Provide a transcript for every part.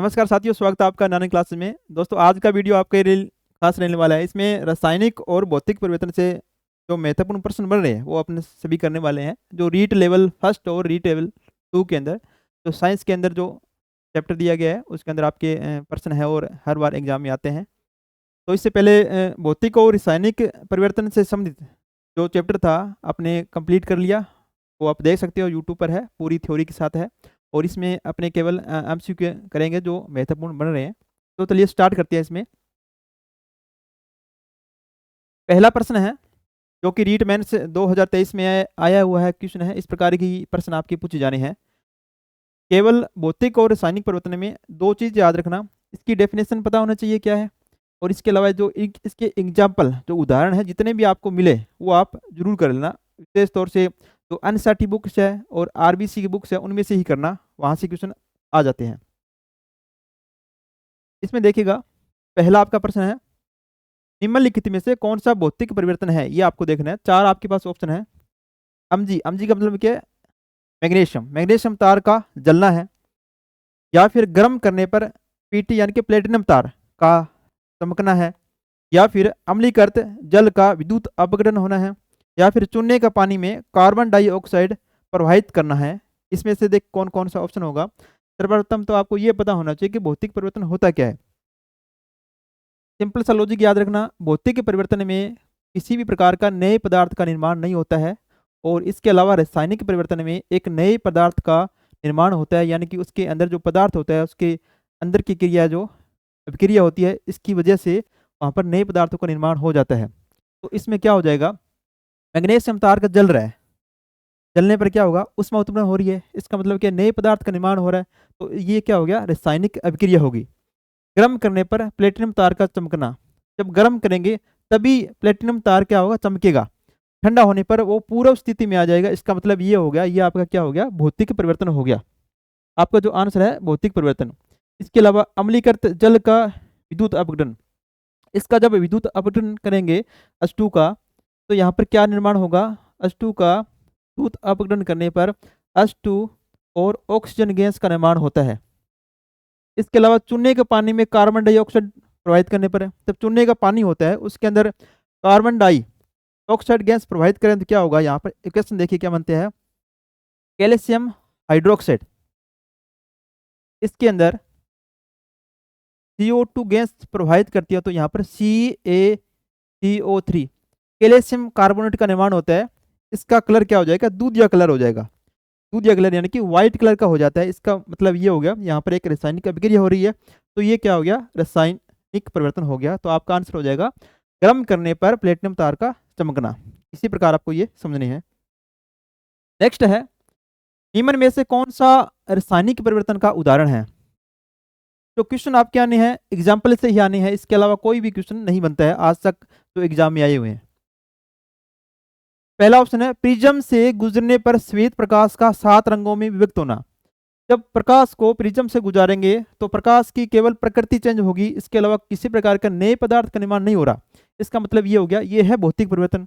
नमस्कार साथियों, स्वागत है आपका नानी क्लास में। दोस्तों, आज का वीडियो आपके लिए खास रहने वाला है। इसमें रासायनिक और भौतिक परिवर्तन से जो महत्वपूर्ण प्रश्न बन रहे हैं वो अपने सभी करने वाले हैं। जो रीट लेवल फर्स्ट और रीट लेवल टू के अंदर जो साइंस के अंदर जो चैप्टर दिया गया है उसके अंदर आपके प्रश्न है और हर बार एग्जाम में आते हैं। तो इससे पहले भौतिक और रासायनिक परिवर्तन से संबंधित जो चैप्टर था आपने कंप्लीट कर लिया। वो आप देख सकते हो, यूट्यूब पर है, पूरी थ्योरी के साथ है। और इसमें अपने केवल एमसीक्यू करेंगे जो महत्वपूर्ण बन रहे हैं। तो चलिए स्टार्ट करते हैं। इसमें पहला प्रश्न है जो कि रीट मेंस 2023 में आया हुआ है क्वेश्चन है। इस प्रकार की प्रश्न आपके पूछे जाने हैं। केवल भौतिक और रासायनिक परिवर्तन में दो चीज याद रखना। इसकी डेफिनेशन पता होना चाहिए क्या है, और इसके अलावा जो इसके एग्जाम्पल जो उदाहरण है जितने भी आपको मिले वो आप जरूर कर लेना। विशेष तौर से जो एनसीईआरटी बुक्स है और आरबीसी की बुक्स है उनमें से ही करना, वहां से क्वेश्चन आ जाते हैं। इसमें देखिएगा, पहला आपका प्रश्न है, निम्नलिखित में से कौन सा भौतिक परिवर्तन है, ये आपको देखना है। चार आपके पास ऑप्शन है। अमजी, अमजी का मतलब क्या है? मैग्नीशियम, मैग्नीशियम तार का जलना है, या फिर गर्म करने पर पीटी यानी कि प्लेटिनम तार का चमकना है, या फिर अम्लीकृत जल का विद्युत अपघटन होना है, या फिर चूने का पानी में कार्बन डाइऑक्साइड प्रवाहित करना है। इसमें से देख कौन कौन सा ऑप्शन होगा। सर्वप्रथम तो आपको यह पता होना चाहिए कि भौतिक परिवर्तन होता क्या है। सिंपल सा लॉजिक याद रखना, भौतिक परिवर्तन में किसी भी प्रकार का नए पदार्थ का निर्माण नहीं होता है, और इसके अलावा रासायनिक परिवर्तन में एक नए पदार्थ का निर्माण होता है, यानी कि उसके अंदर जो पदार्थ होता है उसके अंदर की क्रिया जो अभिक्रिया होती है, इसकी वजह से वहाँ पर नए पदार्थों का निर्माण हो जाता है। तो इसमें क्या हो जाएगा, मैग्नीशियम तार का जल रहा है, जलने पर क्या होगा, ऊष्मा उत्पन्न हो रही है, इसका मतलब क्या, नए पदार्थ का निर्माण हो रहा है। तो ये क्या हो गया, रासायनिक अभिक्रिया होगी। गर्म करने पर प्लेटिनम तार का चमकना, जब गर्म करेंगे तभी प्लेटिनम तार क्या होगा, चमकेगा। ठंडा होने पर वो पूर्व स्थिति में आ जाएगा। इसका मतलब ये हो गया, ये आपका क्या हो गया, भौतिक परिवर्तन हो गया। आपका जो आंसर है भौतिक परिवर्तन। इसके अलावा अम्लीकृत जल का विद्युत अपघटन, इसका जब विद्युत अपघटन करेंगे H2 का, तो यहाँ पर क्या निर्माण होगा, H2 का विद्युत अपघटन करने पर H2 और ऑक्सीजन गैस का निर्माण होता है। इसके अलावा चूने के पानी में कार्बन डाइऑक्साइड प्रवाहित करने पर, जब चूने का पानी होता है उसके अंदर कार्बन डाइऑक्साइड गैस प्रवाहित करें तो क्या होगा, यहाँ पर इक्वेशन देखिए क्या बनते हैं, कैल्शियम हाइड्रोक्साइड, इसके अंदर CO2 गैस प्रवाहित करती है तो यहाँ पर CaCO3 कैल्शियम कार्बोनेट का निर्माण होता है। इसका कलर क्या हो जाएगा, दूधिया कलर हो जाएगा। दूधिया कलर यानी कि व्हाइट कलर का हो जाता है। इसका मतलब ये हो गया, यहाँ पर एक रासायनिक अभिक्रिया हो रही है, तो ये क्या हो गया, रासायनिक परिवर्तन हो गया। तो आपका आंसर हो जाएगा गर्म करने पर प्लेटिनम तार का चमकना। इसी प्रकार आपको ये समझने हैं। नेक्स्ट है, निम्न में से कौन सा रासायनिक परिवर्तन का उदाहरण है। तो क्वेश्चन आपके आने हैं एग्जाम्पल से ही आने हैं, इसके अलावा कोई भी क्वेश्चन नहीं बनता है आज तक जो एग्जाम में आए हुए हैं। पहला ऑप्शन है, प्रिज्म से गुजरने पर श्वेत प्रकाश का 7 रंगों में विभक्त होना। जब प्रकाश को प्रिज्म से गुजारेंगे तो प्रकाश की केवल प्रकृति चेंज होगी, इसके अलावा किसी प्रकार का नए पदार्थ का निर्माण नहीं हो रहा। इसका मतलब ये हो गया, ये है भौतिक परिवर्तन।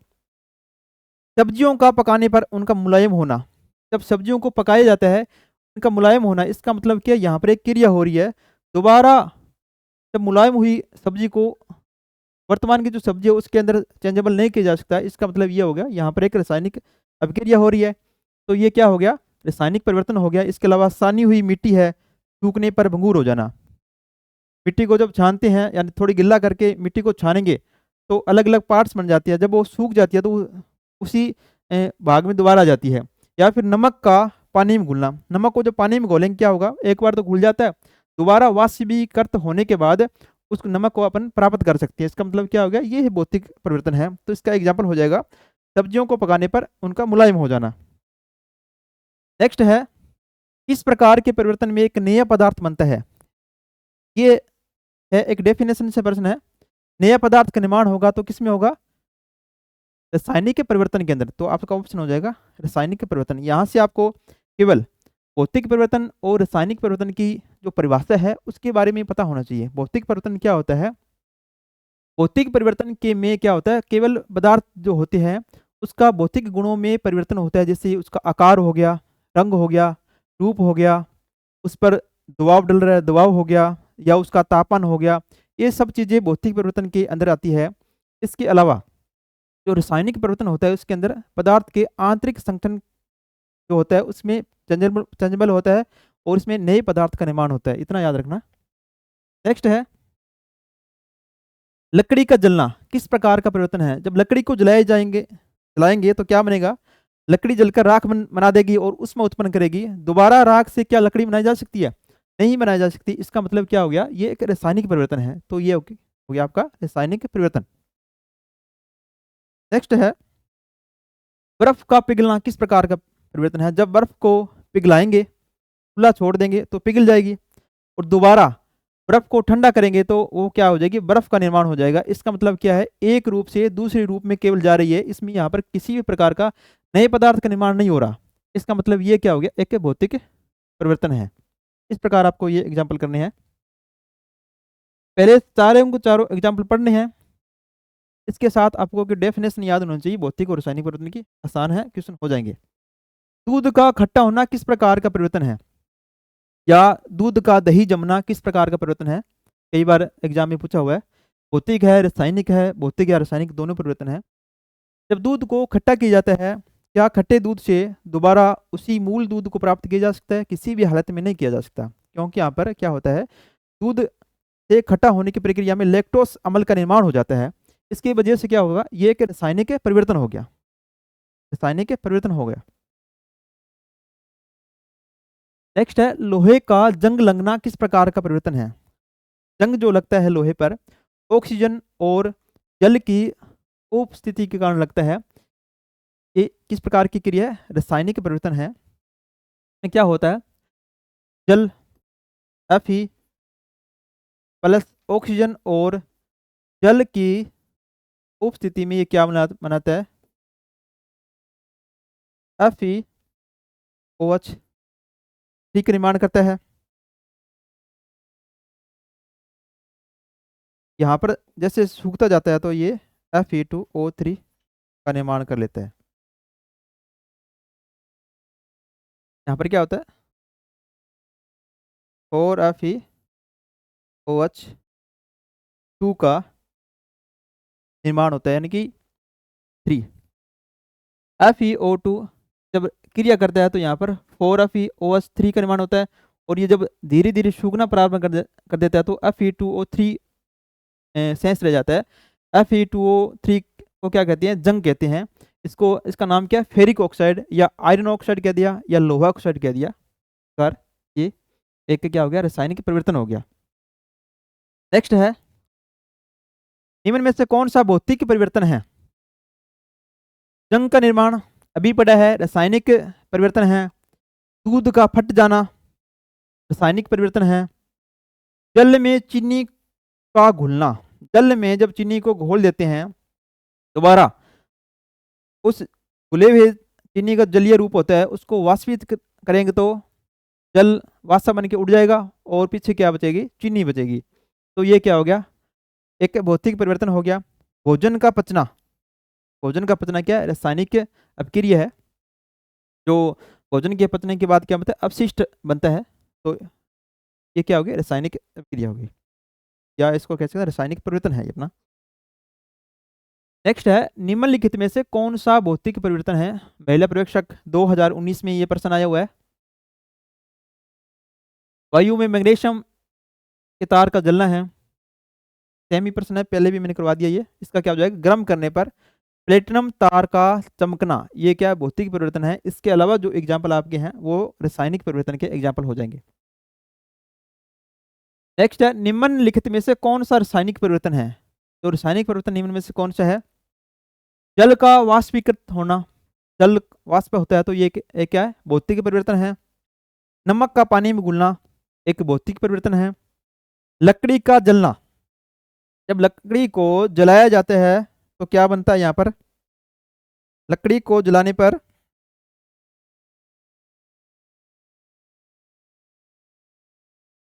सब्जियों का पकाने पर उनका मुलायम होना, जब सब्जियों को पकाया जाता है उनका मुलायम होना, इसका मतलब क्या, यहाँ पर एक क्रिया हो रही है। दोबारा जब मुलायम हुई सब्जी को वर्तमान की जो सब्जी है उसके अंदर चेंजेबल नहीं किया जा सकता है। इसका मतलब ये हो गया, यहाँ पर एक रासायनिक अभिक्रिया हो रही है, तो ये क्या हो गया, रासायनिक परिवर्तन हो गया। इसके अलावा सानी हुई मिट्टी है, सूखने पर भंगूर हो जाना। मिट्टी को जब छानते हैं यानी थोड़ी गिल्ला करके मिट्टी को छानेंगे तो अलग अलग पार्ट्स बन जाती है, जब वो सूख जाती है तो उसी भाग में दोबारा आ जाती है। या फिर नमक का पानी में घुलना, नमक को जब पानी में घोलेंगे क्या होगा, एक बार तो घुल जाता है, दोबारा वाष्पीकृत होने के बाद उस नमक को अपन प्राप्त कर सकते हैं। इसका मतलब क्या हो गया, ये भौतिक परिवर्तन है। तो इसका एग्जाम्पल हो जाएगा सब्जियों को पकाने पर उनका मुलायम हो जाना। नेक्स्ट है, इस प्रकार के परिवर्तन में एक नया पदार्थ बनता है। ये है एक डेफिनेशन से प्रश्न है, नया पदार्थ का निर्माण होगा तो किसमें होगा, रासायनिक के परिवर्तन के अंदर। तो आपका ऑप्शन हो जाएगा रासायनिक के परिवर्तन। यहाँ से आपको केवल भौतिक परिवर्तन और रासायनिक परिवर्तन की जो परिभाषा है उसके बारे में पता होना चाहिए। भौतिक परिवर्तन क्या होता है, भौतिक परिवर्तन के में क्या होता है, केवल पदार्थ जो होते हैं उसका भौतिक गुणों में परिवर्तन होता है, जैसे उसका आकार हो गया, रंग हो गया, रूप हो गया, उस पर दबाव डल रहा है, दबाव हो गया, या उसका तापमान हो गया, ये सब चीज़ें भौतिक परिवर्तन के अंदर आती है। इसके अलावा जो रासायनिक परिवर्तन होता है उसके अंदर पदार्थ के आंतरिक संगठन जो होता है उसमें चेंजेबल होता है, और इसमें नए पदार्थ का निर्माण होता है, इतना याद रखना। नेक्स्ट है लकड़ी का जलना किस प्रकार का परिवर्तन है। जब लकड़ी को जलाएंगे तो क्या बनेगा, लकड़ी जलकर राख बना देगी और उसमें उत्पन्न करेगी। दोबारा राख से क्या लकड़ी बनाई जा सकती है, नहीं बनाई जा सकती। इसका मतलब क्या हो गया, ये एक रासायनिक परिवर्तन है। तो ये हो गया आपका रासायनिक परिवर्तन। नेक्स्ट है बर्फ का पिघलना किस प्रकार का परिवर्तन है। जब बर्फ को पिघलाएंगे, खुला छोड़ देंगे तो पिघल जाएगी, और दोबारा बर्फ को ठंडा करेंगे तो वो क्या हो जाएगी, बर्फ का निर्माण हो जाएगा। इसका मतलब क्या है, एक रूप से दूसरे रूप में केवल जा रही है, इसमें यहाँ पर किसी भी प्रकार का नए पदार्थ का निर्माण नहीं हो रहा। इसका मतलब ये क्या हो गया, एक भौतिक परिवर्तन है। इस प्रकार आपको ये एग्जाम्पल करने हैं। पहले चारों एग्जाम्पल पढ़ने हैं, इसके साथ आपको डेफिनेशन याद होना चाहिए भौतिक और रासायनिक परिवर्तन की। आसान है, क्वेश्चन हो जाएंगे। दूध का खट्टा होना किस प्रकार का परिवर्तन है, या दूध का दही जमना किस प्रकार का परिवर्तन है। कई बार एग्जाम में पूछा हुआ है। भौतिक है, रासायनिक है, भौतिक या रासायनिक दोनों परिवर्तन है। जब दूध को खट्टा किया जाता है, क्या खट्टे दूध से दोबारा उसी मूल दूध को प्राप्त किया जा सकता है, किसी भी हालत में नहीं किया जा सकता। क्योंकि यहाँ पर क्या होता है, दूध से खट्टा होने की प्रक्रिया में लैक्टोस अम्ल का निर्माण हो जाता है। इसकी वजह से क्या होगा, ये एक रासायनिक परिवर्तन हो गया, रासायनिक परिवर्तन हो गया। नेक्स्ट है लोहे का जंग लगना किस प्रकार का परिवर्तन है। जंग जो लगता है लोहे पर, ऑक्सीजन और जल की उपस्थिति के कारण लगता है। ये किस प्रकार की क्रिया है, रासायनिक परिवर्तन है। में क्या होता है, जल Fe प्लस ऑक्सीजन और जल की उपस्थिति में ये क्या बनाता है, FeOH का निर्माण करता है। यहाँ पर जैसे सूखता जाता है तो ये Fe2O3 का निर्माण कर लेता है। यहाँ पर क्या होता है, 4FeOH2 का निर्माण होता है, यानी कि 3। FeO2 जब क्रिया करता है तो यहाँ पर 4FeOH3 का निर्माण होता है, और ये जब धीरे धीरे सूखना प्रारंभ कर देता है तो Fe2O3 शेष रह जाता है। Fe2O3 को क्या कहते हैं, जंग कहते हैं इसको। इसका नाम क्या है, फेरिक ऑक्साइड या आयरन ऑक्साइड कह दिया या लोहा ऑक्साइड कह दिया। कर ये एक क्या हो गया, रासायनिक परिवर्तन हो गया। नेक्स्ट है निम्न में से कौन सा भौतिक परिवर्तन है। जंग का निर्माण अभी पड़ा है, रासायनिक परिवर्तन है। दूध का फट जाना रासायनिक परिवर्तन है। जल में चीनी का घुलना, जल में जब चीनी को घोल देते हैं दोबारा, उस घुले हुए चीनी का जलीय रूप होता है उसको वाष्पित करेंगे तो जल वाष्प बन के उड़ जाएगा, और पीछे क्या बचेगी, चीनी बचेगी। तो ये क्या हो गया, एक भौतिक परिवर्तन हो गया। भोजन का पचना, भोजन का पचना क्या है, रासायनिक अपक्रिया है। जो भोजन के पचने के बाद क्या बनता है, अपशिष्ट बनता है। तो ये क्या हो गया, रासायनिक अपक्रिया होगी, या इसको कह सकते हैं रासायनिक परिवर्तन है ये अपना। नेक्स्ट है निम्नलिखित में से कौन सा भौतिक परिवर्तन है। महिला पर्यवेक्षक 2019 में ये प्रश्न आया हुआ है। वायु में मैग्नीशियम के तार का जलना है, सेमी प्रश्न है, पहले भी मैंने करवा दिया ये। इसका क्या हो जाएगा, गर्म करने पर प्लेटिनम तार का चमकना, ये क्या भौतिक परिवर्तन है। इसके अलावा जो एग्जाम्पल आपके हैं वो रासायनिक परिवर्तन के एग्जाम्पल हो जाएंगे। नेक्स्ट है निम्नलिखित में से कौन सा रासायनिक परिवर्तन है। तो रासायनिक परिवर्तन निम्न में से कौन सा है, जल का वाष्पीकृत होना, जल वाष्प होता है तो ये एक क्या है, भौतिक परिवर्तन है। नमक का पानी में घुलना एक भौतिक परिवर्तन है। लकड़ी का जलना, जब लकड़ी को जलाया जाता है तो क्या बनता है, यहाँ पर लकड़ी को जलाने पर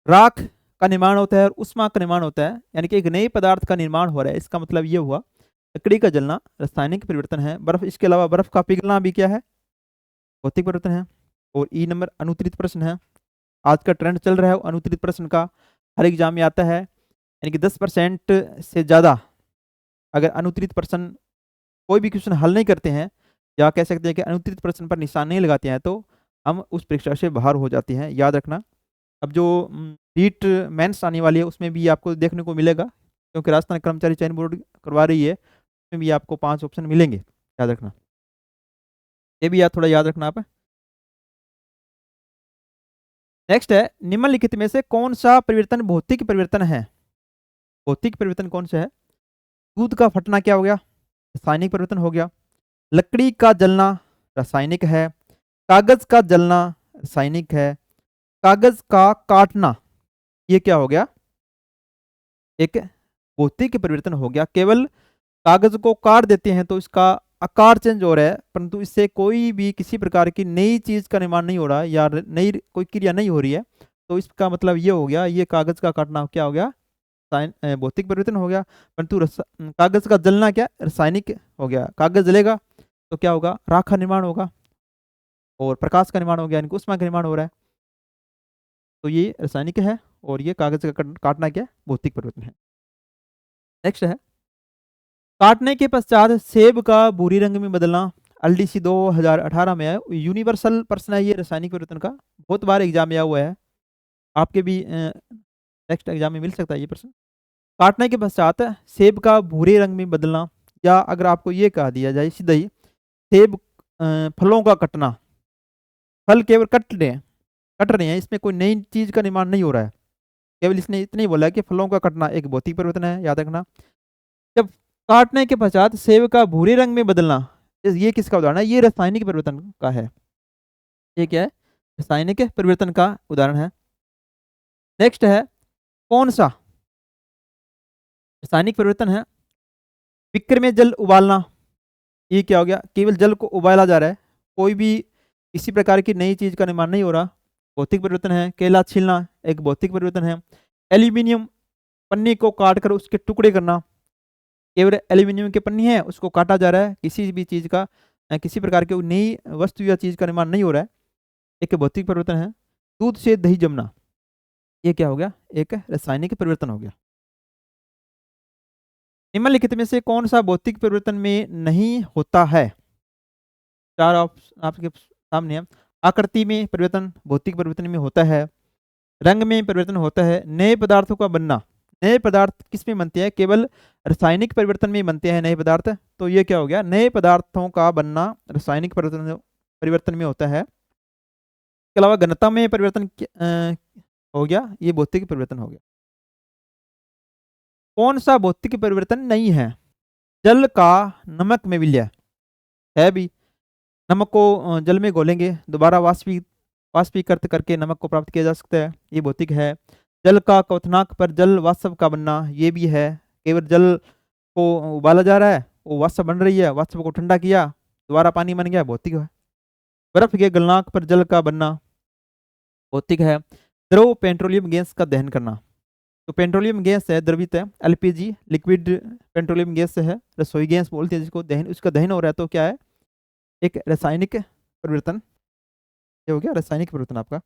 राख का निर्माण होता है और उष्मा का निर्माण होता है, यानी कि एक नए पदार्थ का निर्माण हो रहा है। इसका मतलब ये हुआ लकड़ी का जलना रासायनिक परिवर्तन है। बर्फ, इसके अलावा बर्फ का पिघलना भी क्या है, भौतिक परिवर्तन है। और ई नंबर अनुत्तरित प्रश्न है। आज का ट्रेंड चल रहा है अनुत्तरित प्रश्न का, हर एग्जाम में आता है, यानी कि 10% से ज़्यादा अगर अनुत्तरित प्रश्न कोई भी क्वेश्चन हल नहीं करते हैं, या कह सकते हैं कि अनुत्तरित प्रश्न पर निशान नहीं लगाते हैं, तो हम उस परीक्षा से बाहर हो जाते हैं, याद रखना। अब जो नीट मेंस आने वाली है उसमें भी आपको देखने को मिलेगा, क्योंकि राजस्थान कर्मचारी चयन बोर्ड करवा रही है, उसमें भी आपको 5 ऑप्शन मिलेंगे, याद रखना। ये भी थोड़ा याद रखना आप। नेक्स्ट है, निम्नलिखित में से कौन सा परिवर्तन भौतिक परिवर्तन है? भौतिक परिवर्तन कौन सा है? दूध का फटना क्या हो गया? रासायनिक परिवर्तन हो गया। लकड़ी का जलना रासायनिक है। कागज का जलना रासायनिक है। कागज का काटना ये क्या हो गया? एक भौतिक परिवर्तन हो गया। केवल कागज को काट देते हैं तो इसका आकार चेंज हो रहा है, परंतु इससे कोई भी किसी प्रकार की नई चीज का निर्माण नहीं हो रहा है, या नई कोई क्रिया नहीं हो रही है, तो इसका मतलब ये हो गया, ये कागज का काटना क्या हो गया? भौतिक परिवर्तन हो गया। परंतु कागज का जलना क्या? रासायनिक हो गया। कागज जलेगा तो क्या होगा? राख का निर्माण होगा, और प्रकाश का निर्माण हो गया, यानी कि ऊष्मा का निर्माण हो रहा है। तो ये रासायनिक है, और ये कागज का काटना क्या? भौतिक परिवर्तन है। नेक्स्ट है, काटने के पश्चात सेब का भूरी रंग में बदलना, एलडीसी 2018 में है, यूनिवर्सल प्रश्न है ये रासायनिक परिवर्तन का, बहुत बार एग्जाम में आया हुआ है, आपके भी नेक्स्ट एग्जाम में मिल सकता है ये प्रश्न। काटने के पश्चात सेब का भूरे रंग में बदलना, या अगर आपको ये कहा दिया जाए सीधा ही, सेब फलों का कटना, फल केवल कट रहे हैं, इसमें कोई नई चीज का निर्माण नहीं हो रहा है, केवल इसने इतना ही बोला है कि फलों का कटना एक भौतिक परिवर्तन है, याद रखना। जब काटने के पश्चात सेब का भूरे रंग में बदलना, ये किसका उदाहरण है? ये रासायनिक परिवर्तन का है। ये क्या है? रासायनिक परिवर्तन का उदाहरण है। नेक्स्ट है, कौन सा रासायनिक परिवर्तन है? बिक्र में जल उबालना, ये क्या हो गया? केवल जल को उबाला जा रहा है, कोई भी किसी प्रकार की नई चीज का निर्माण नहीं हो रहा, भौतिक परिवर्तन है। केला छीलना एक भौतिक परिवर्तन है। एल्यूमिनियम पन्नी को काटकर उसके टुकड़े करना, केवल एल्यूमिनियम की पन्नी है उसको काटा जा रहा है, किसी भी चीज का किसी प्रकार की नई वस्तु या चीज का निर्माण नहीं हो रहा है, एक भौतिक परिवर्तन है। दूध से दही जमना, ये क्या हो गया? एक रासायनिक परिवर्तन हो गया। निम्नलिखित में से कौन सा भौतिक परिवर्तन में नहीं होता है? चार ऑप्शन आपके सामने है। आकृति में परिवर्तन भौतिक परिवर्तन में होता है। रंग में परिवर्तन होता है। नए पदार्थों का बनना, नए पदार्थ किस में बनते हैं? केवल रासायनिक परिवर्तन में बनते हैं नए पदार्थ, तो ये क्या हो गया? नए पदार्थों का बनना रासायनिक परिवर्तन में होता है। इसके अलावा घनता में परिवर्तन हो गया, ये भौतिक परिवर्तन हो गया। कौन सा भौतिक परिवर्तन नहीं है? जल का नमक में विलय है भी, नमक को जल में घोलेंगे, दोबारा वाष्पीकृत करके नमक को प्राप्त किया जा सकता है, ये भौतिक है। जल का क्वथनांक पर जल वाष्प का बनना, ये भी है, केवल जल को उबाला जा रहा है, वो वाष्प बन रही है, वाष्प को ठंडा किया, दोबारा पानी बन गया, भौतिक है। बर्फ के गलनांक पर जल का बनना भौतिक है। द्रव पेट्रोलियम गैस का दहन करना, तो पेट्रोलियम गैस है, द्रवित है, एलपीजी लिक्विड पेट्रोलियम गैस है, रसोई गैस बोलते हैं जिसको, दहन उसका दहन हो रहा है, तो क्या है? एक रासायनिक परिवर्तन, ये हो गया रासायनिक परिवर्तन आपका।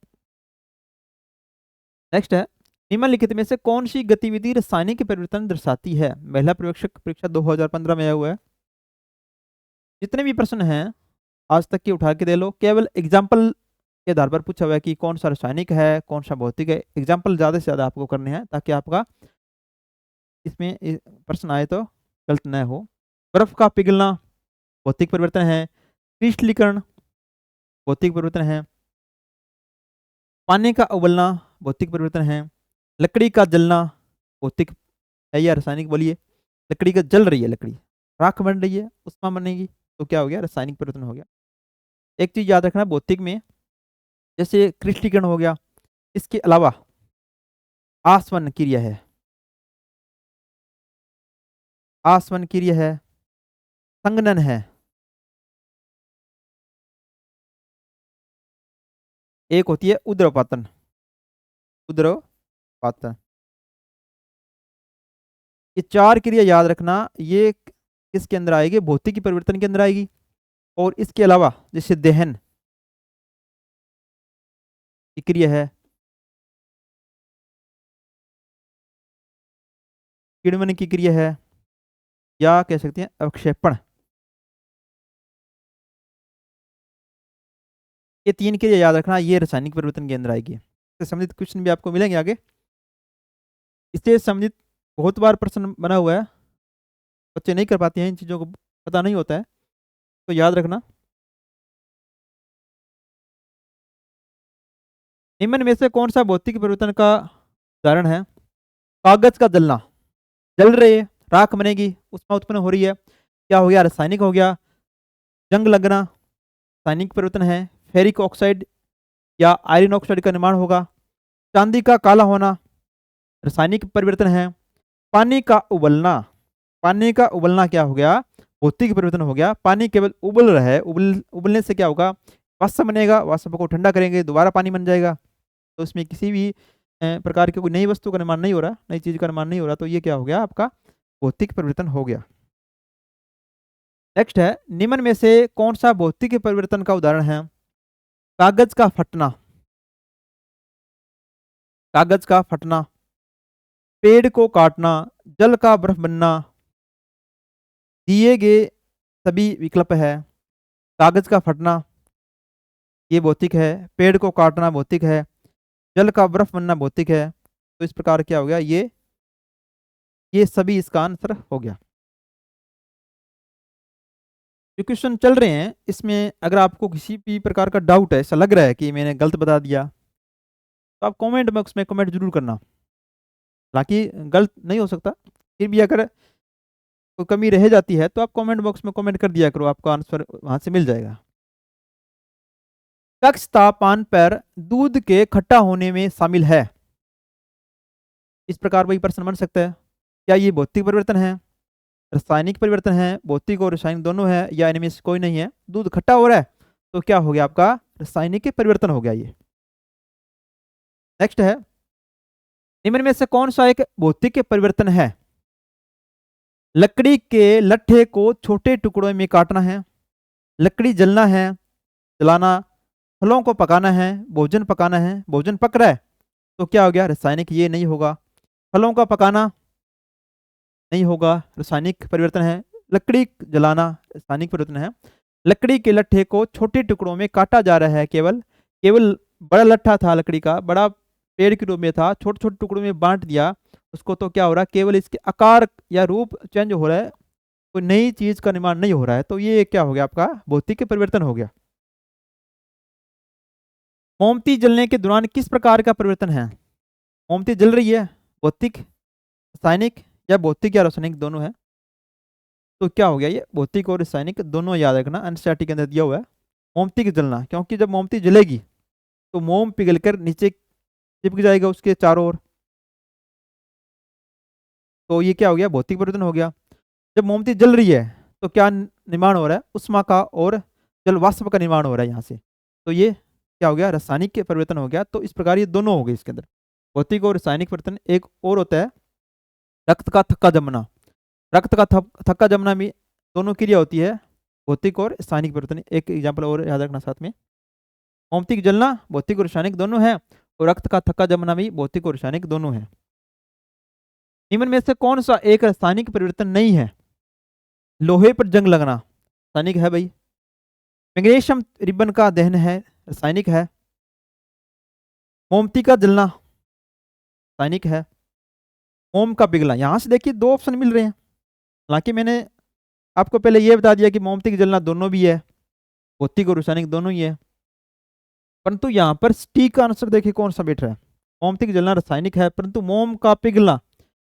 नेक्स्ट है, निम्नलिखित में से कौन सी गतिविधि रासायनिक परिवर्तन दर्शाती है? महिला पर्यवेक्षक परीक्षा 2015 में आया हुआ है। जितने भी प्रश्न हैं आज तक के उठा के दे लो, केवल एग्जाम्पल के आधार पर पूछा हुआ है कि कौन सा रासायनिक है, कौन सा भौतिक है। एग्जाम्पल ज्यादा से ज्यादा आपको करने हैं ताकि आपका इसमें प्रश्न आए तो गलत न हो। बर्फ का पिघलना भौतिक परिवर्तन है। क्रिस्टलीकरण भौतिक परिवर्तन है। पानी का उबलना भौतिक परिवर्तन है। लकड़ी का जलना भौतिक है या रासायनिक? बोलिए, लकड़ी का जल रही है, लकड़ी राख बन रही है, उष्मा बनेगी, तो क्या हो गया? रासायनिक परिवर्तन हो गया। एक चीज याद रखना भौतिक में, जैसे क्रिस्टलीकरण हो गया, इसके अलावा आसवन क्रिया है, आसवन क्रिया है, संघनन है, एक होती है उद्रपातन, उद्रपातन। ये 4 क्रिया याद रखना, ये किसके अंदर आएगी? भौतिक परिवर्तन के अंदर आएगी। और इसके अलावा जैसे दहन की क्रिया है, किण्वन की क्रिया है, या कह सकते हैं अवक्षेपण। ये 3 क्रिया याद रखना, ये रासायनिक परिवर्तन के अंदर आएगी। इससे संबंधित क्वेश्चन भी आपको मिलेंगे आगे। इससे संबंधित बहुत बार प्रश्न बना हुआ है, बच्चे नहीं कर पाते हैं, इन चीज़ों को पता नहीं होता है, तो याद रखना। निम्न में से कौन सा भौतिक परिवर्तन का उदाहरण है? कागज का जलना, जल रही है, राख बनेगी, उसमें उत्पन्न हो रही है, क्या हो गया? रासायनिक हो गया। जंग लगना रासायनिक परिवर्तन है। फेरिक ऑक्साइड या आयरन ऑक्साइड का निर्माण होगा। चांदी का काला होना रासायनिक परिवर्तन है। पानी का उबलना, पानी का उबलना क्या हो गया? भौतिक परिवर्तन हो गया। पानी केवल उबल रहा है, उबलने से क्या होगा? वाष्प बनेगा, वाष्प को ठंडा करेंगे, दोबारा पानी बन जाएगा। तो इसमें किसी भी प्रकार की कोई नई वस्तु का निर्माण नहीं हो रहा, नई चीज का निर्माण नहीं हो रहा, तो ये क्या हो गया? आपका भौतिक परिवर्तन हो गया। नेक्स्ट है, निम्न में से कौन सा भौतिक परिवर्तन का उदाहरण है? कागज का फटना, कागज का फटना, पेड़ को काटना, जल का बर्फ बनना, दिए गए सभी विकल्प है। कागज का फटना ये भौतिक है, पेड़ को काटना भौतिक है, जल का बर्फ बनना भौतिक है। तो इस प्रकार क्या हो गया? ये सभी इसका आंसर हो गया। जो क्वेश्चन चल रहे हैं इसमें अगर आपको किसी भी प्रकार का डाउट है, ऐसा लग रहा है कि मैंने गलत बता दिया, तो आप कमेंट बॉक्स में कमेंट जरूर करना। हालांकि गलत नहीं हो सकता, फिर भी अगर कोई कमी रह जाती है तो आप कमेंट बॉक्स में कमेंट कर दिया करो, आपका आंसर वहां से मिल जाएगा। कक्ष तापमान पर दूध के खट्टा होने में शामिल है। इस प्रकार वही प्रश्न बन सकता है, क्या ये भौतिक परिवर्तन है, रासायनिक परिवर्तन है, भौतिक और रासायनिक दोनों है, या इनमें से कोई नहीं है? दूध खट्टा हो रहा है तो क्या हो गया? आपका रासायनिक परिवर्तन हो गया ये। नेक्स्ट है, निम्न में से कौन सा एक भौतिक परिवर्तन है? लकड़ी के लट्ठे को छोटे टुकड़ों में काटना है, लकड़ी जलना है, जलाना, फलों को पकाना है, भोजन पकाना है, भोजन पक रहा है, तो क्या हो गया? रासायनिक। ये नहीं होगा। फलों का पकाना नहीं होगा, रासायनिक परिवर्तन है। लकड़ी जलाना रासायनिक परिवर्तन है। लकड़ी के लट्ठे को छोटे टुकड़ों में काटा जा रहा है, केवल केवल बड़ा लट्ठा था लकड़ी का, बड़ा पेड़ के रूप में था, छोटे छोटे टुकड़ों में बांट दिया उसको, तो क्या हो रहा है? केवल इसके आकार या रूप चेंज हो रहा है, कोई नई चीज का निर्माण नहीं हो रहा है। तो ये क्या हो गया? आपका भौतिक परिवर्तन हो गया। मोमबत्ती जलने के दौरान किस प्रकार का परिवर्तन है? मोमबत्ती जल रही है, भौतिक, रासायनिक, या भौतिक या रासायनिक दोनों है। तो क्या हो गया? ये भौतिक और रासायनिक दोनों याद रखना, एनसीईआरटी के अंदर दिया हुआ है। मोमबत्ती की जलना, क्योंकि जब मोमबत्ती जलेगी तो मोम पिघलकर नीचे चिपक जाएगा उसके चारों ओर, तो ये क्या हो गया? भौतिक परिवर्तन हो गया। जब मोमबत्ती जल रही है तो क्या निर्माण हो रहा है? उष्मा का और जल वाष्प का निर्माण हो रहा है यहाँ से, तो ये क्या हो गया? रासायनिक के परिवर्तन हो गया। तो इस प्रकार ये दोनों हो गए इसके अंदर, भौतिक और रासायनिक परिवर्तन। एक और होता है रक्त का थक्का जमना। रक्त का थक्का जमना भी दोनों क्रिया होती है, भौतिक और रासायनिक परिवर्तन। एक एग्जाम्पल और याद रखना साथ में, मोमबत्ती की जलना भौतिक और रासायनिक दोनों है, और रक्त का थक्का जमना भी भौतिक और रासायनिक दोनों है। निम्न में से कौन सा एक रासायनिक परिवर्तन नहीं है? लोहे पर जंग लगना रासायनिक है भाई। मैग्नीशियम रिबन का दहन है, रासायनिक है। मोमबत्ती का जलना रासायनिक है। मोम का पिघलना, यहां से देखिए दो ऑप्शन मिल रहे हैं। हालांकि मैंने आपको पहले यह बता दिया कि मोमबत्ती की जलना दोनों भी है, भौतिक और रासायनिक दोनों ही है, परंतु यहाँ पर टी का आंसर देखिए कौन सा बैठ रहा है। मोमबत्ती की जलना रासायनिक है, परंतु मोम का पिघलना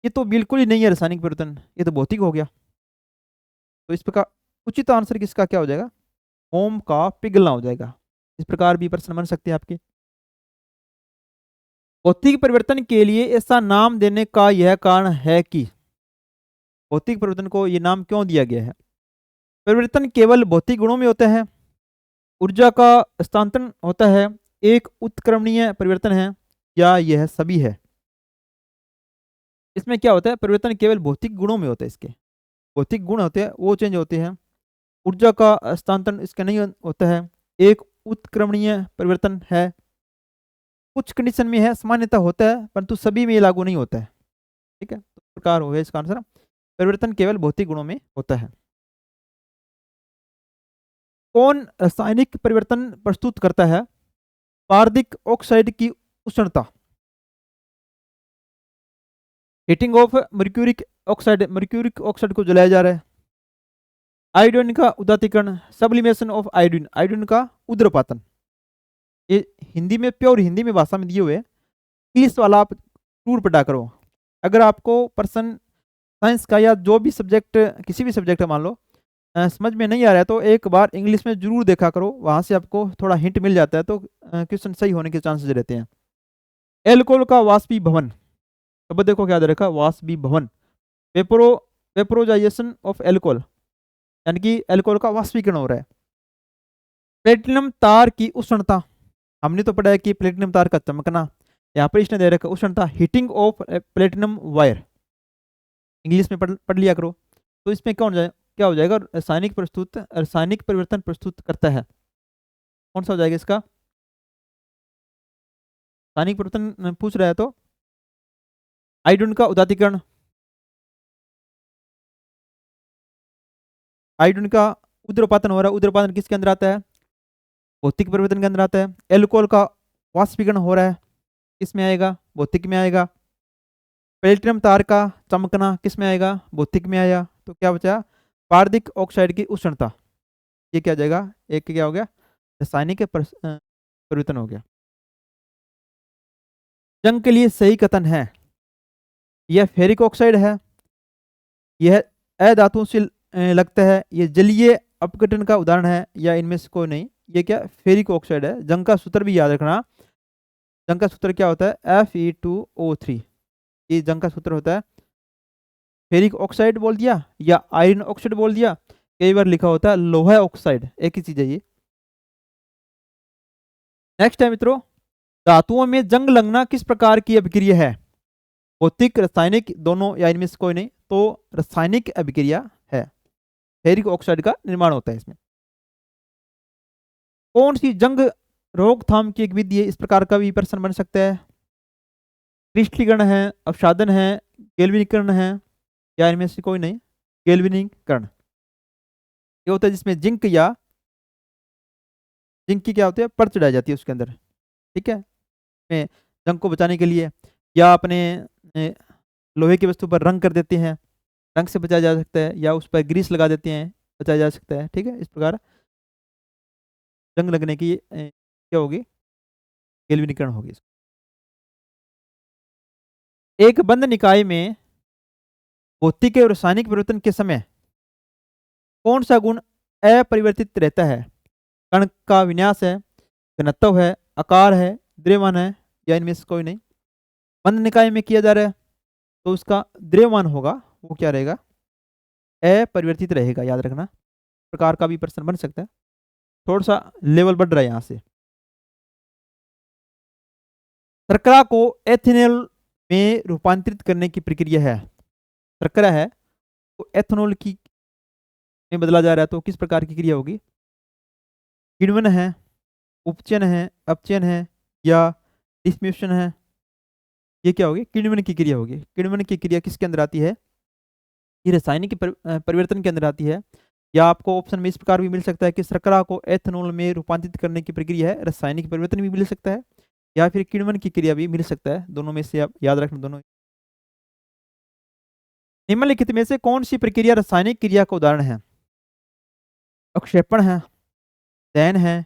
ये तो बिल्कुल ही नहीं है रासायनिक परिवर्तन, ये तो भौतिक हो गया। तो इस प्रकार उचित आंसर किसका क्या हो जाएगा? मोम का पिघलना हो जाएगा। इस प्रकार भी प्रश्न बन सकते हैं आपके। भौतिक परिवर्तन के लिए ऐसा नाम देने का यह कारण है कि, भौतिक परिवर्तन को यह नाम क्यों दिया गया है? परिवर्तन केवल भौतिक गुणों में होता है, ऊर्जा का हस्तांतरण होता है, एक उत्क्रमणीय परिवर्तन है, या यह सभी है? इसमें क्या होता है? परिवर्तन केवल भौतिक गुणों में होता है, इसके भौतिक गुण होते हैं वो चेंज होते हैं, ऊर्जा का हस्तांतरण इसका नहीं होता है, एक उत्क्रमणीय परिवर्तन है, कुछ कंडीशन में है, सामान्यता होता है, परंतु सभी में ये लागू नहीं होता है। ठीक है, प्रकार हो गया इसका आंसर। परिवर्तन केवल भौतिक गुणों में होता है। कौन रासायनिक परिवर्तन प्रस्तुत करता है? पारदिक ऑक्साइड की उष्णता, हीटिंग ऑफ मर्क्यूरिक ऑक्साइड को जलाया जा रहा है, आयोडीन का उदातीकरण, सब्लिमेशन ऑफ आयोडीन, आयोडीन का उद्रपातन। ये हिंदी में, प्योर हिंदी में भाषा में दिए हुए, इंग्लिश वाला आप टूर पटा करो। अगर आपको पर्सन साइंस का या जो भी सब्जेक्ट, किसी भी सब्जेक्ट मान लो, समझ में नहीं आ रहा है तो एक बार इंग्लिश में जरूर देखा करो, वहां से आपको थोड़ा हिंट मिल जाता है, तो क्वेश्चन सही होने के चांसेस रहते हैं। एल्कोहल का वाष्पीभवन, अब देखो क्या दे रखा, वाष्पीभवन, वेपोरो वेपोरोजाइजेशन ऑफ एल्कोहल, यानी कि एल्कोहल का वाष्पीकरण हो रहा है। प्लेटिनम तार की उष्णता, हमने तो पढ़ा है कि प्लेटिनम तार का चमकना, यहाँ पर इसने दे रखा उष्णता, heating of platinum wire, English में पढ़ लिया करो। तो इसमें क्या हो जाएगा, रासायनिक परिवर्तन प्रस्तुत करता है, कौन सा हो जाएगा इसका? रासायनिक परिवर्तन पूछ रहा है तो आयोडीन का उदातीकरण, आयोडीन का उद्रपातन हो रहा है, उद्रपातन किसके अंदर आता है? भौतिक परिवर्तन के अंदर आता है। एल्कोहल का वाष्पीकरण हो रहा है, किसमें आएगा? भौतिक में आएगा। प्लेटिनम तार का चमकना किस में आएगा? भौतिक में आया। तो क्या बचा? पारदिक ऑक्साइड की उष्णता, ये क्या जाएगा? एक क्या हो गया? रासायनिक परिवर्तन हो गया। जंग के लिए सही कथन है, यह फेरिक ऑक्साइड है, यह अधातुओं से लगता है, यह जलीय अपघटन का उदाहरण है, या इनमें से कोई नहीं। ये क्या? फेरिक ऑक्साइड है। जंग का सूत्र भी याद रखना, जंग का सूत्र क्या होता है? Fe2O3, ये जंग का सूत्र होता है। फेरिक ऑक्साइड बोल दिया या आयरन ऑक्साइड बोल दिया, कई बार लिखा होता है लोहा ऑक्साइड, एक ही चीज है ये। नेक्स्ट है मित्रों, धातुओं में जंग लगना किस प्रकार की अभिक्रिया है? भौतिक, रासायनिक, दोनों, या इनमें से कोई नहीं। तो रासायनिक अभिक्रिया है, फेरिक ऑक्साइड का निर्माण होता है इसमें। कौन सी जंग रोकथाम की एक विधि है? इस प्रकार का भी प्रश्न बन सकता है। क्रिस्टलीकरण है, अवसादन है, गेल्वेनीकरण है, या इनमें से कोई नहीं। गेल्वेनीकरण ये होता है जिसमें जिंक की क्या होती है? परत चढ़ाई जाती है उसके अंदर, ठीक है, में जंग को बचाने के लिए, या अपने लोहे की वस्तु पर रंग कर देते हैं, रंग से बचाया जा सकता है, या उस पर ग्रीस लगा देते हैं, बचाया जा सकता है, ठीक है। इस प्रकार जंग लगने की क्या होगी? गेल्वेनीकरण होगी। एक बंद निकाय में भौतिक और रासायनिक परिवर्तन के समय कौन सा गुण अपरिवर्तित रहता है? कण का विन्यास है, घनत्व है, आकार है, द्रव्यमान है, या इनमें से कोई नहीं। बंद निकाय में किया जा रहा है तो उसका द्रव्यमान होगा, वो क्या रहेगा? अपरिवर्तित रहेगा, याद रखना। प्रकार का भी प्रश्न बन सकता है, थोड़ा सा लेवल बढ़ रहा है यहाँ से। शर्करा को एथेनॉल में रूपांतरित करने की प्रक्रिया है, शर्करा है तो एथेनॉल की में बदला जा रहा है, तो किस प्रकार की क्रिया होगी? किण्वन है, उपचयन है, अपचयन है, या डिस्म्यूशन है? ये क्या होगी? किण्वन की क्रिया होगी। किण्वन की क्रिया किसके अंदर आती है? ये रासायनिक परिवर्तन के अंदर आती है। या आपको ऑप्शन में इस प्रकार भी मिल सकता है कि शर्करा को एथेनॉल में रूपांतरित करने की प्रक्रिया है, रासायनिक परिवर्तन भी मिल सकता है, या फिर किण्वन की क्रिया भी मिल सकता है, दोनों में से आप याद रखना दोनों। निम्नलिखित में से कौन सी प्रक्रिया रासायनिक क्रिया का उदाहरण है? अक्षेपण है, दहन है,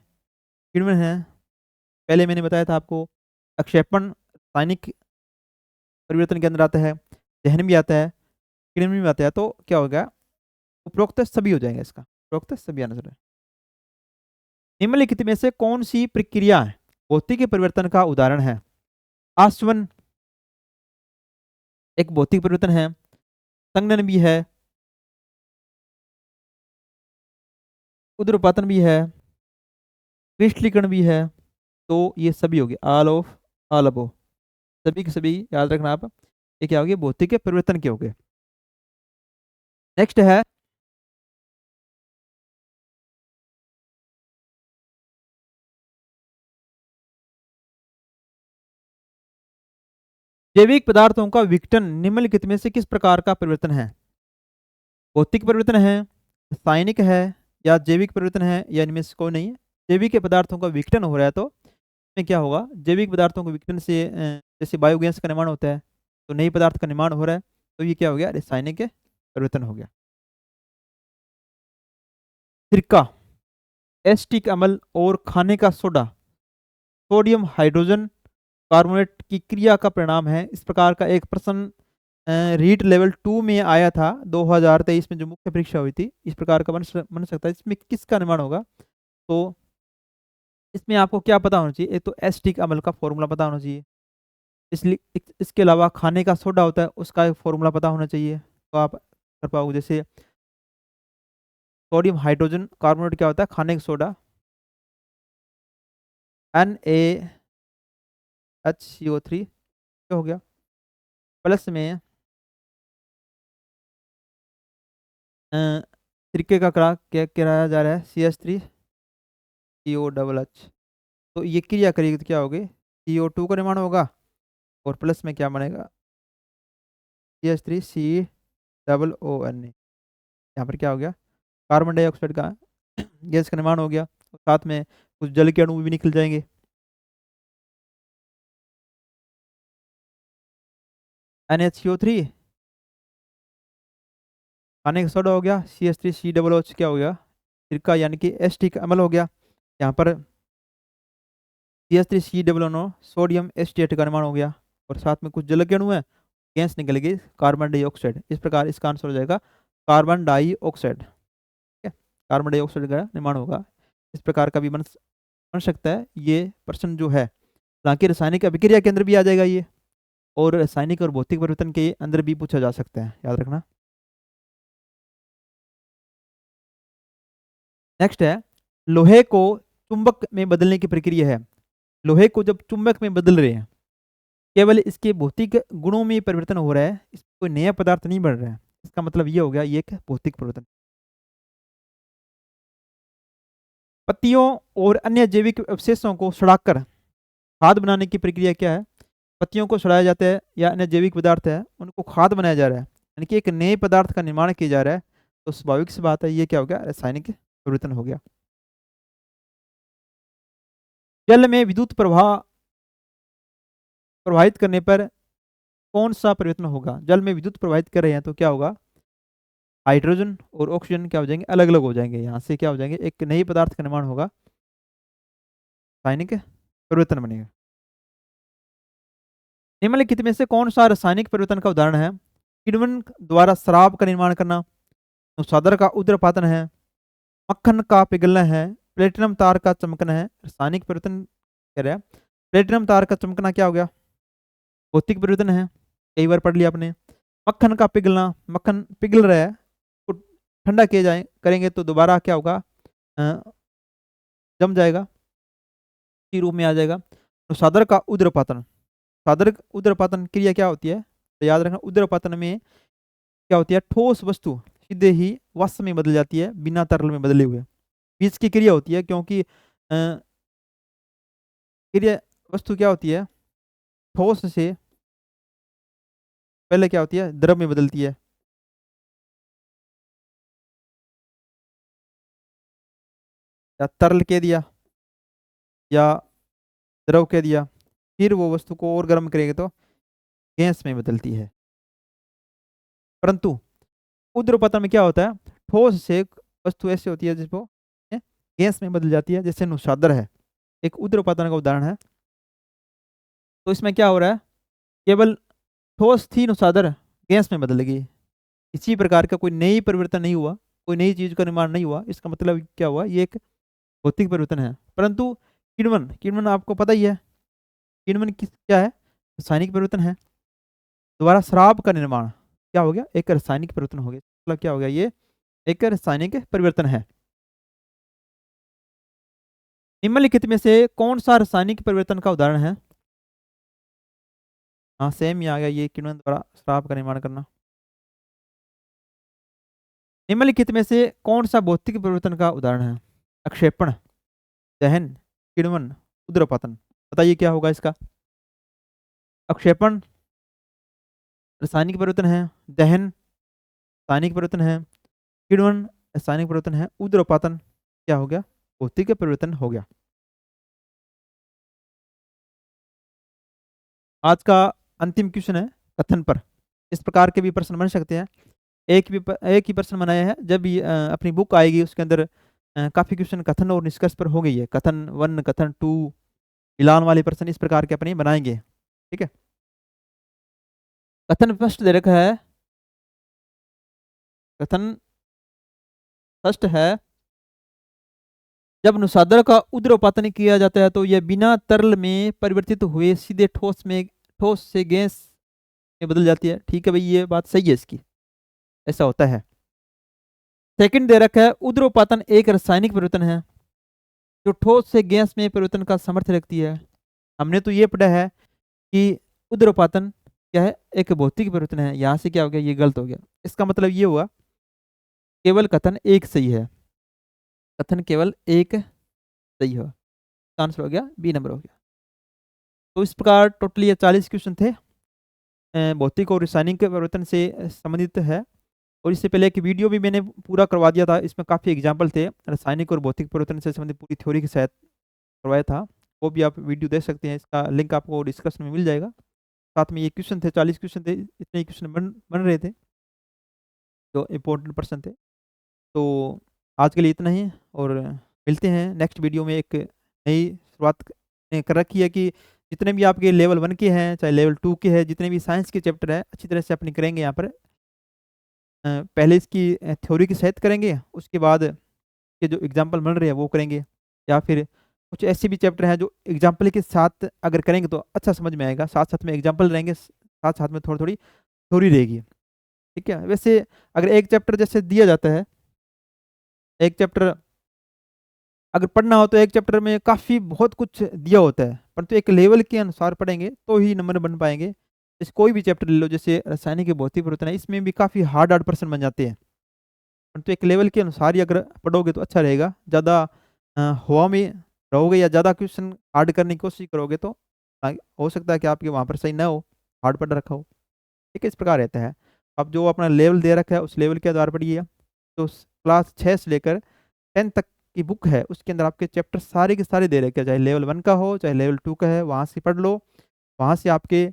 किण्वन है। पहले मैंने बताया था आपको, अक्षेपण रासायनिक परिवर्तन के अंदर आता है, दहन भी आता है, किण्वन भी आता है। तो क्या होगा? उपरोक्त सभी हो जाएगा, इसका उपरोक्त सभी आंसर है। निम्नलिखित में से कौन सी प्रक्रिया भौतिक परिवर्तन का उदाहरण है? आसवन एक भौतिक परिवर्तन है, संघनन भी है, उद्रपातन भी है, क्रिस्टलीकरण भी है। तो ये सभी हो गए, ऑल ऑफ ऑल अबो, सभी के सभी याद रखना आप। ये क्या हो गए? भौतिक परिवर्तन के हो गए। नेक्स्ट है, जैविक पदार्थों का विघटन निम्नलिखित में से किस प्रकार का परिवर्तन है? भौतिक परिवर्तन है, रासायनिक है, या जैविक परिवर्तन है, या इनमें से कोई नहीं है। जैविक पदार्थों का विघटन हो रहा है तो इसमें क्या होगा, जैविक पदार्थों के विघटन से जैसे बायोगैस का निर्माण होता है तो नई पदार्थ का निर्माण हो रहा है, तो ये क्या हो गया, रासायनिक परिवर्तन हो गया। सिरका, एसिटिक अम्ल और खाने का सोडा सोडियम हाइड्रोजन कार्बोनेट की क्रिया का परिणाम है। इस प्रकार का एक प्रश्न रीट लेवल 2 में आया था 2023 में, जो मुख्य परीक्षा हुई थी। इस प्रकार का बन सकता है। इसमें किसका निर्माण होगा, तो इसमें आपको क्या पता होना चाहिए, एक तो एसिटिक अम्ल का फॉर्मूला पता होना चाहिए, इसलिए इसके अलावा खाने का सोडा होता है उसका एक फॉर्मूला पता होना चाहिए, तो आप कर पाओगे। जैसे सोडियम हाइड्रोजन कार्बोनेट क्या होता है, खाने का सोडा, NaHCO3 क्या हो गया, प्लस में सिरके का क्या कराया जा रहा है, CH3COH, तो ये क्रिया करेगी तो क्या होगी, CO2 का निर्माण होगा, और प्लस में क्या बनेगा, CH3COON। यहाँ पर क्या हो गया, कार्बन डाइऑक्साइड का गैस का निर्माण हो गया, और साथ में कुछ जल के अणु भी निकल जाएंगे। NaCO3 खाने का सोडा हो गया, CH3COOH क्या हो गया, सिरका यानी कि एसिटिक अम्ल हो गया। यहाँ पर CH3COOH सोडियम एसिटेट का निर्माण हो गया, और साथ में कुछ जल के अणु है, गैस निकल गई कार्बन डाइऑक्साइड। इस प्रकार इसका आंसर हो जाएगा कार्बन डाइऑक्साइड। ठीक है, कार्बन डाइऑक्साइड का निर्माण होगा। इस प्रकार का भी बन सकता है ये प्रश्न जो है। हालांकि रासायनिक अभिक्रिया के अंदर भी आ जाएगा ये, और रासायनिक और भौतिक परिवर्तन के अंदर भी पूछा जा सकता है, याद रखना। नेक्स्ट है, लोहे को चुंबक में बदलने की प्रक्रिया है। लोहे को जब चुंबक में बदल रहे हैं, केवल इसके भौतिक गुणों में परिवर्तन हो रहा है, इसमें कोई नया पदार्थ नहीं बन रहा है। इसका मतलब ये हो गया, ये एक भौतिक परिवर्तन। पत्तियों और अन्य जैविक अवशेषों को सड़ाकर खाद बनाने की प्रक्रिया क्या है? पत्तियों को सड़ाया जाता है, या अन्य जैविक पदार्थ है उनको खाद बनाया जा रहा है, यानी कि एक नए पदार्थ का निर्माण किया जा रहा है, तो स्वाभाविक सी बात है ये क्या हो गया, रासायनिक परिवर्तन हो गया। जल में विद्युत प्रवाह प्रवाहित करने पर कौन सा परिवर्तन होगा? जल में विद्युत प्रवाहित कर रहे हैं तो क्या होगा, हाइड्रोजन और ऑक्सीजन क्या हो जाएंगे, अलग अलग हो जाएंगे, यहाँ से क्या हो जाएंगे, एक नए पदार्थ का निर्माण होगा, रासायनिक परिवर्तन बनेगा। निम्नलिखित में से कौन सा रासायनिक परिवर्तन का उदाहरण है? किण्वन द्वारा शराब का निर्माण करना, नुसादर का उद्रपातन है, मक्खन का पिघलना है, प्लेटिनम तार का चमकना है। रासायनिक परिवर्तन कह रहा है, प्लेटिनम तार का चमकना क्या हो गया, भौतिक परिवर्तन है, कई बार पढ़ लिया आपने। मक्खन का पिघलना, मक्खन पिघल रहा है, तो ठंडा किया जाए करेंगे तो दोबारा क्या होगा, जम जाएगा, की रूप में आ जाएगा। तो सादर का उद्रपातन, सादर उद्रपातन क्रिया क्या होती है, तो याद रखना, उद्रपातन में क्या होती है, ठोस वस्तु सीधे ही वाष्प में बदल जाती है बिना तरल में बदले हुए। बीज की क्रिया होती है, क्योंकि क्रिया वस्तु क्या होती है, ठोस से पहले क्या होती है, द्रव में बदलती है। या तरल कह दिया या द्रव कह दिया, फिर वो वस्तु को और गर्म करेंगे तो गैस में बदलती है। परंतु उद्रपतन में क्या होता है, ठोस से वस्तु ऐसी होती है जिसको गैस में बदल जाती है, जैसे नुसादर है, एक उद्रपतन का उदाहरण है। तो इसमें क्या हो रहा है, केवल ठोस थी नुसादर, गैस में बदल गई। इसी प्रकार का कोई नई परिवर्तन नहीं हुआ, कोई नई चीज का निर्माण नहीं हुआ। इसका मतलब क्या हुआ, ये एक भौतिक परिवर्तन है। परंतु किण्वन, किण्वन आपको पता ही है, किण्वन किस क्या है, रासायनिक परिवर्तन है। दोबारा शराब का निर्माण क्या हो गया, एक रासायनिक परिवर्तन हो गया। मतलब क्या हो गया, ये एक रासायनिक परिवर्तन है। निम्नलिखित में से कौन सा रासायनिक परिवर्तन का उदाहरण है? हाँ, सेम ही आ गया, ये किण्वन द्वारा शराब का निर्माण करना। निम्नलिखित में से कौन सा भौतिक परिवर्तन का उदाहरण है? अक्षेपण, दहन, किण्वन, उद्रपतन। बताइए क्या होगा इसका, अक्षेपण, रासायनिक परिवर्तन है, दहन रासायनिक परिवर्तन है, किण्वन रासायनिक परिवर्तन है, उद्रपातन क्या हो गया, भौतिक परिवर्तन हो गया। आज का अंतिम क्वेश्चन है कथन पर। इस प्रकार के भी प्रश्न बन सकते हैं। एक ही प्रश्न बनाया है, जब ये अपनी बुक आएगी उसके अंदर काफी क्वेश्चन कथन और निष्कर्ष पर हो गई है। कथन 1, कथन 2, मिलान वाले प्रश्न इस प्रकार के अपने बनाएंगे। ठीक है, कथन फर्स्ट दे रखा है। कथन फर्स्ट है, जब अनुसादर का उद्रपातन किया जाता है तो यह बिना तरल में परिवर्तित हुए सीधे ठोस से गैस में बदल जाती है। ठीक है भाई, ये बात सही है इसकी, ऐसा होता है। सेकंड दे रखा है, उद्रपातन एक रासायनिक परिवर्तन है जो ठोस से गैस में परिवर्तन का सामर्थ्य रखती है। हमने तो ये पढ़ा है कि उद्रपातन क्या है, एक भौतिक परिवर्तन है। यहाँ से क्या हो गया, ये गलत हो गया। इसका मतलब ये हुआ केवल कथन एक सही है, कथन केवल एक सही हो। आंसर हो गया बी नंबर हो गया। तो इस प्रकार टोटली ये 40 क्वेश्चन थे, भौतिक और रासायनिक परिवर्तन से संबंधित है। और इससे पहले एक वीडियो भी मैंने पूरा करवा दिया था, इसमें काफ़ी एग्जाम्पल थे रासायनिक और भौतिक परिवर्तन से संबंधित, पूरी थ्योरी के साथ करवाया था। वो भी आप वीडियो देख सकते हैं, इसका लिंक आपको डिस्क्रिप्शन में मिल जाएगा। साथ में ये क्वेश्चन थे, 40 क्वेश्चन थे, इतने क्वेश्चन बन रहे थे जो इम्पोर्टेंट पर्सन थे। तो आज के लिए इतना ही, और मिलते हैं नेक्स्ट वीडियो में। एक नई शुरुआत कर रखी है कि जितने भी आपके लेवल 1 के हैं, चाहे लेवल 2 के हैं, जितने भी साइंस के चैप्टर है, अच्छी तरह से अपनी करेंगे यहाँ पर। पहले इसकी थ्योरी की सहित करेंगे, उसके बाद के जो एग्जाम्पल बन रहे हैं वो करेंगे, या फिर कुछ ऐसे भी चैप्टर हैं जो एग्जाम्पल के साथ अगर करेंगे तो अच्छा समझ में आएगा। साथ साथ में एग्जाम्पल रहेंगे, साथ साथ में थोड़ी थोड़ी थ्योरी रहेगी। ठीक है, वैसे अगर एक चैप्टर जैसे दिया जाता है, एक चैप्टर अगर पढ़ना हो तो एक चैप्टर में काफ़ी बहुत कुछ दिया होता है, परंतु एक लेवल के अनुसार पढ़ेंगे तो ही नंबर बन पाएंगे। जैसे कोई भी चैप्टर ले लो, जैसे रासायनिक भौतिक परिवर्तन है, इसमें भी काफ़ी हार्ड हार्ड प्रश्न बन जाते हैं, परंतु एक लेवल के अनुसार ही अगर पढ़ोगे तो अच्छा रहेगा। ज़्यादा हवा में रहोगे या ज़्यादा क्वेश्चन हार्ड करने की कोशिश करोगे तो हो सकता है कि आपके वहाँ पर सही ना हो, हार्ड पढ़ रखा हो। ठीक है, इस प्रकार रहता है। अब जो अपना लेवल दे रखा है उस लेवल के आधार पर ये, तो क्लास 6 से लेकर 10 तक की बुक है, उसके अंदर आपके चैप्टर सारे के सारे दे रखे हैं, चाहे लेवल 1 का हो चाहे लेवल 2 का है, वहाँ से पढ़ लो। वहाँ से आपके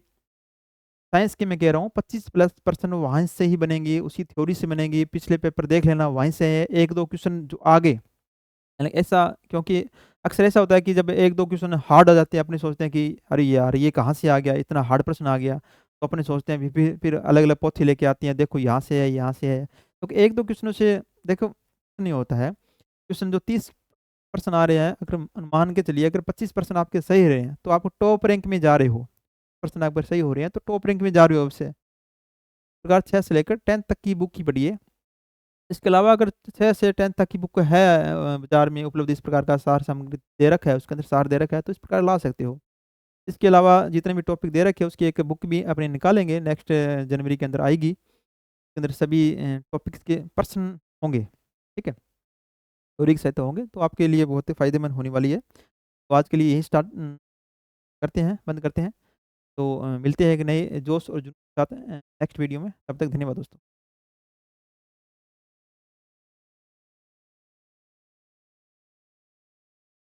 साइंस के मैं कह रहा हूँ 25+ % वहाँ से ही बनेंगे, उसी थ्योरी से बनेंगे। पिछले पेपर देख लेना, वहीं से है। एक दो क्वेश्चन जो आगे यानी ऐसा, क्योंकि अक्सर ऐसा होता है कि जब एक दो क्वेश्चन हार्ड आ जाते हैं, अपने सोचते हैं कि अरे यार ये कहाँ से आ गया, इतना हार्ड प्रश्न आ गया, तो अपने सोचते हैं, फिर अलग अलग पोथी लेके आती हैं, देखो यहाँ से है यहाँ से है। तो एक दो क्वेश्चनों से देखो नहीं होता है। क्वेश्चन जो 30% आ रहे हैं, अगर मान के चलिए अगर 25% आपके सही रहे हैं तो आप टॉप रैंक में जा रहे हो। पर्सन अगर सही हो रहे हैं तो टॉप रैंक में जा रहे हो। उससे प्रकार 6 से लेकर 10 तक की बुक ही पढ़िए। इसके अलावा अगर 6 से 10 तक की बुक है बाजार में उपलब्ध, इस प्रकार का सार सामग्री दे रखा है, उसके अंदर सार दे रखा है, तो इस प्रकार ला सकते हो। इसके अलावा जितने भी टॉपिक दे रखे हैं उसकी एक बुक भी अपने निकालेंगे, नेक्स्ट जनवरी के अंदर आएगी। इसके अंदर सभी टॉपिक्स के पर्सन होंगे। ठीक है, थ्योरी के सहित होंगे, तो आपके लिए बहुत ही फायदेमंद होने वाली है। तो आज के लिए यही स्टार्ट करते हैं, बंद करते हैं। तो मिलते हैं एक नए जोश और जुनून के साथ नेक्स्ट वीडियो में। तब तक धन्यवाद दोस्तों।